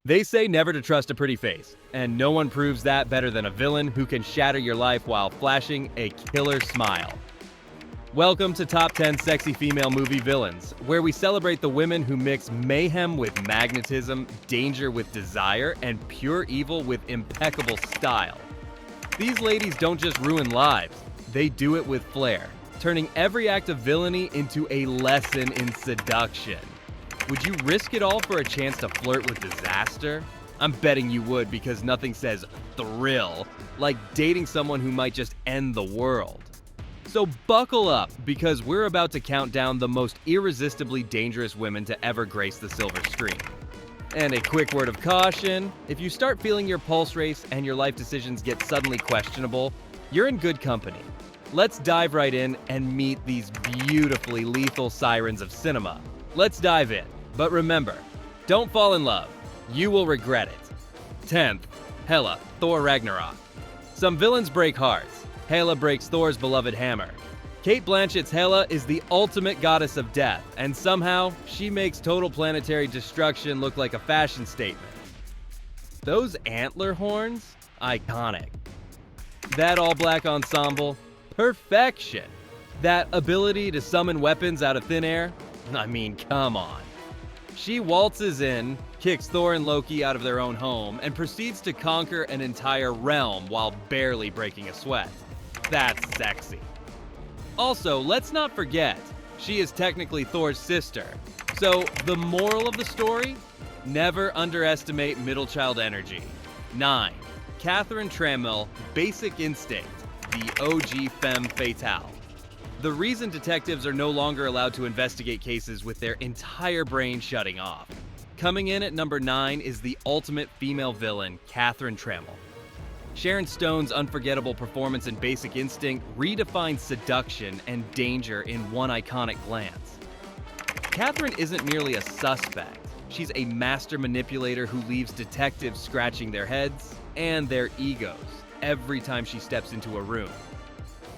They say never to trust a pretty face, and no one proves that better than a villain who can shatter your life while flashing a killer smile. Welcome to Top 10 Sexy Female Movie Villains, where we celebrate the women who mix mayhem with magnetism, danger with desire, and pure evil with impeccable style. These ladies don't just ruin lives, they do it with flair, turning every act of villainy into a lesson in seduction. Would you risk it all for a chance to flirt with disaster? I'm betting you would, because nothing says thrill like dating someone who might just end the world. So buckle up, because we're about to count down the most irresistibly dangerous women to ever grace the silver screen. And a quick word of caution: if you start feeling your pulse race and your life decisions get suddenly questionable, you're in good company. Let's dive right in and meet these beautifully lethal sirens of cinema. Let's dive in. But remember, don't fall in love. You will regret it. 10th, Hela, Thor Ragnarok. Some villains break hearts. Hela breaks Thor's beloved hammer. Cate Blanchett's Hela is the ultimate goddess of death, and somehow she makes total planetary destruction look like a fashion statement. Those antler horns? Iconic. That all-black ensemble? Perfection. That ability to summon weapons out of thin air? I mean, come on. She waltzes in, kicks Thor and Loki out of their own home, and proceeds to conquer an entire realm while barely breaking a sweat. That's sexy. Also, let's not forget, she is technically Thor's sister. So, the moral of the story? Never underestimate middle child energy. 9. Catherine Trammell, Basic Instinct, the OG Femme Fatale. The reason detectives are no longer allowed to investigate cases with their entire brain shutting off. Coming in at number 9 is the ultimate female villain, Catherine Trammell. Sharon Stone's unforgettable performance in Basic Instinct redefines seduction and danger in one iconic glance. Catherine isn't merely a suspect. She's a master manipulator who leaves detectives scratching their heads and their egos every time she steps into a room.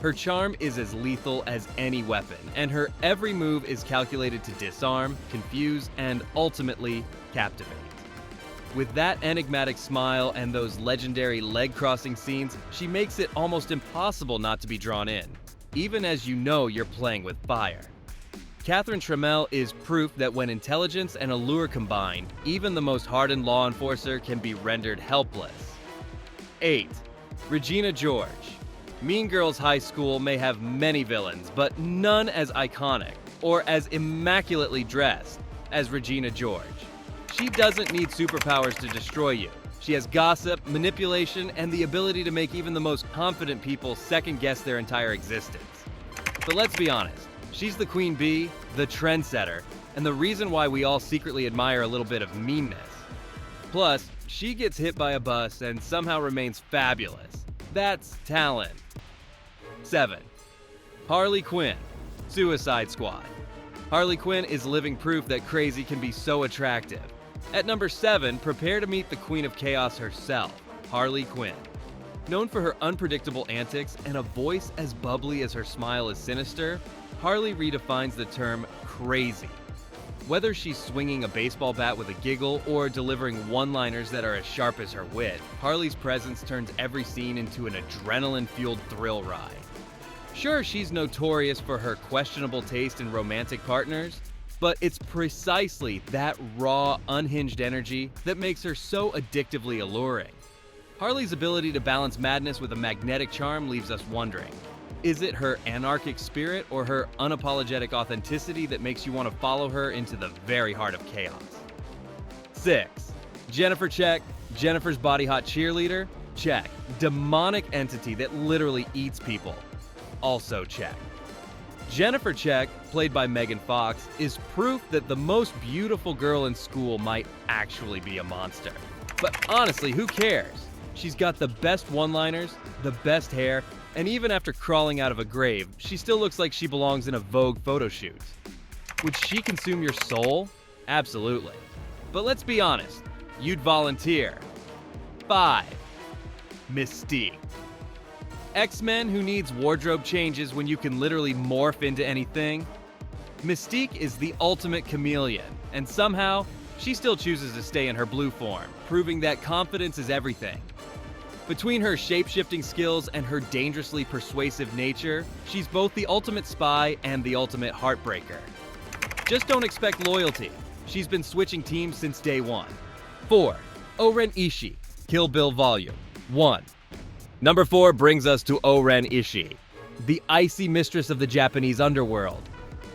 Her charm is as lethal as any weapon, and her every move is calculated to disarm, confuse, and ultimately captivate. With that enigmatic smile and those legendary leg-crossing scenes, she makes it almost impossible not to be drawn in, even as you know you're playing with fire. Catherine Trammell is proof that when intelligence and allure combine, even the most hardened law enforcer can be rendered helpless. 8. Regina George. Mean Girls High School may have many villains, but none as iconic or as immaculately dressed as Regina George. She doesn't need superpowers to destroy you. She has gossip, manipulation, and the ability to make even the most confident people second-guess their entire existence. But let's be honest, she's the queen bee, the trendsetter, and the reason why we all secretly admire a little bit of meanness. Plus, she gets hit by a bus and somehow remains fabulous. That's talent. 7. Harley Quinn, Suicide Squad. Harley Quinn is living proof that crazy can be so attractive. At number 7, prepare to meet the Queen of Chaos herself, Harley Quinn. Known for her unpredictable antics and a voice as bubbly as her smile is sinister, Harley redefines the term crazy. Whether she's swinging a baseball bat with a giggle or delivering one-liners that are as sharp as her wit, Harley's presence turns every scene into an adrenaline-fueled thrill ride. Sure, she's notorious for her questionable taste in romantic partners, but it's precisely that raw, unhinged energy that makes her so addictively alluring. Harley's ability to balance madness with a magnetic charm leaves us wondering, is it her anarchic spirit or her unapologetic authenticity that makes you want to follow her into the very heart of chaos? 6. Jennifer Check, Jennifer's body hot cheerleader? Check. Demonic entity that literally eats people? Also check. Jennifer Check, played by Megan Fox, is proof that the most beautiful girl in school might actually be a monster. But honestly, who cares? She's got the best one-liners, the best hair, and even after crawling out of a grave, she still looks like she belongs in a Vogue photo shoot. Would she consume your soul? Absolutely. But let's be honest, you'd volunteer. 5. Mystique. X-Men who needs wardrobe changes when you can literally morph into anything? Mystique is the ultimate chameleon, and somehow, she still chooses to stay in her blue form, proving that confidence is everything. Between her shape-shifting skills and her dangerously persuasive nature, she's both the ultimate spy and the ultimate heartbreaker. Just don't expect loyalty. She's been switching teams since day one. 4. Oren Ishii, Kill Bill Volume 1. Number 4 brings us to Oren Ishii, the icy mistress of the Japanese underworld.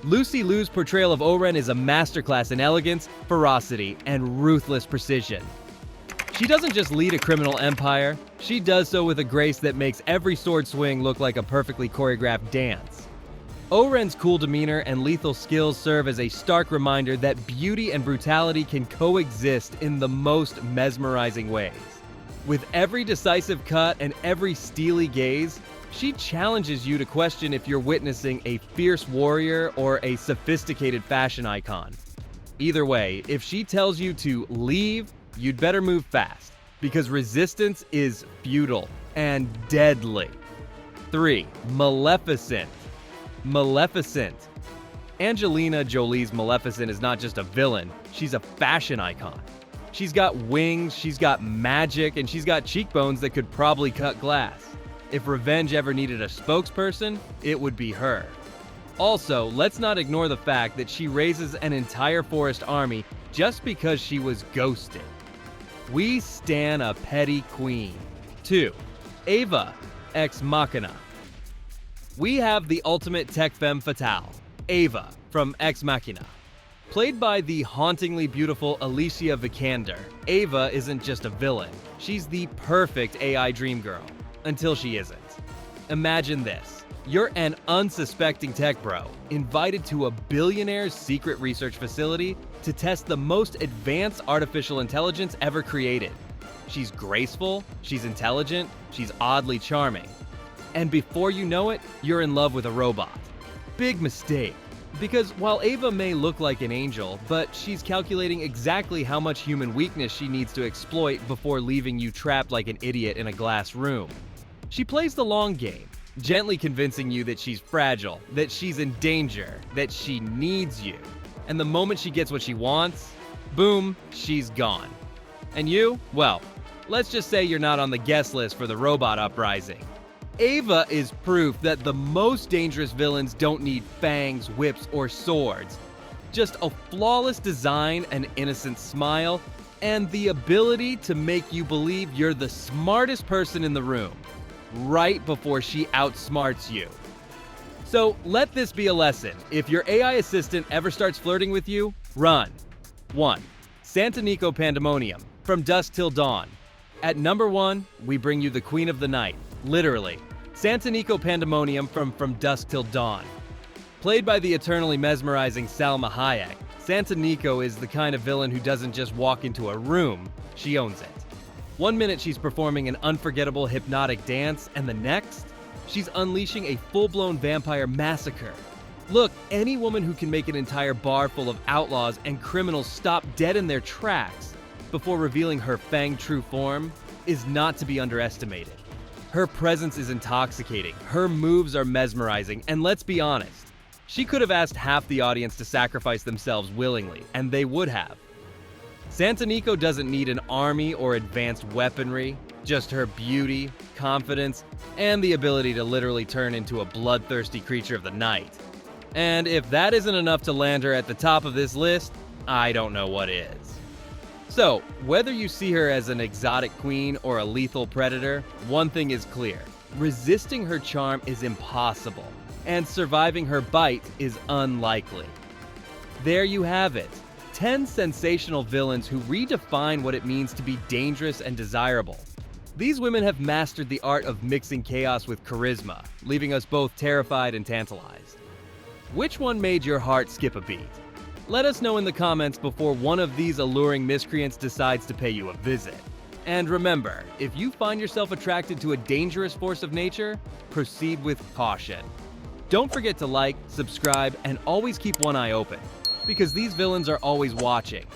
Lucy Liu's portrayal of Oren is a masterclass in elegance, ferocity, and ruthless precision. She doesn't just lead a criminal empire, she does so with a grace that makes every sword swing look like a perfectly choreographed dance. Oren's cool demeanor and lethal skills serve as a stark reminder that beauty and brutality can coexist in the most mesmerizing ways. With every decisive cut and every steely gaze, she challenges you to question if you're witnessing a fierce warrior or a sophisticated fashion icon. Either way, if she tells you to leave, you'd better move fast, because resistance is futile and deadly. 3. Maleficent. Maleficent. Angelina Jolie's Maleficent is not just a villain, she's a fashion icon. She's got wings, she's got magic, and she's got cheekbones that could probably cut glass. If revenge ever needed a spokesperson, it would be her. Also, let's not ignore the fact that she raises an entire forest army just because she was ghosted. We stan a petty queen. 2. Ava, Ex Machina. We have the ultimate tech femme fatale, Ava from Ex Machina. Played by the hauntingly beautiful Alicia Vikander, Ava isn't just a villain, she's the perfect AI dream girl. Until she isn't. Imagine this. You're an unsuspecting tech bro, invited to a billionaire's secret research facility to test the most advanced artificial intelligence ever created. She's graceful, she's intelligent, she's oddly charming. And before you know it, you're in love with a robot. Big mistake. Because while Ava may look like an angel, but she's calculating exactly how much human weakness she needs to exploit before leaving you trapped like an idiot in a glass room. She plays the long game, gently convincing you that she's fragile, that she's in danger, that she needs you. And the moment she gets what she wants, boom, she's gone. And you? Well, let's just say you're not on the guest list for the robot uprising. Ava is proof that the most dangerous villains don't need fangs, whips, or swords. Just a flawless design, an innocent smile, and the ability to make you believe you're the smartest person in the room, right before she outsmarts you. So let this be a lesson. If your AI assistant ever starts flirting with you, run. 1. Santanico Pandemonium, From Dusk Till Dawn. At number 1, we bring you the Queen of the Night, literally. Santanico Pandemonium from Dusk Till Dawn. Played by the eternally mesmerizing Salma Hayek, Santanico is the kind of villain who doesn't just walk into a room, she owns it. One minute she's performing an unforgettable hypnotic dance, and the next, she's unleashing a full-blown vampire massacre. Look, any woman who can make an entire bar full of outlaws and criminals stop dead in their tracks before revealing her fanged true form is not to be underestimated. Her presence is intoxicating, her moves are mesmerizing, and let's be honest, she could have asked half the audience to sacrifice themselves willingly, and they would have. Santanico doesn't need an army or advanced weaponry, just her beauty, confidence, and the ability to literally turn into a bloodthirsty creature of the night. And if that isn't enough to land her at the top of this list, I don't know what is. So, whether you see her as an exotic queen or a lethal predator, one thing is clear. Resisting her charm is impossible, and surviving her bite is unlikely. There you have it. 10 sensational villains who redefine what it means to be dangerous and desirable. These women have mastered the art of mixing chaos with charisma, leaving us both terrified and tantalized. Which one made your heart skip a beat? Let us know in the comments before one of these alluring miscreants decides to pay you a visit. And remember, if you find yourself attracted to a dangerous force of nature, proceed with caution. Don't forget to like, subscribe, and always keep one eye open, because these villains are always watching,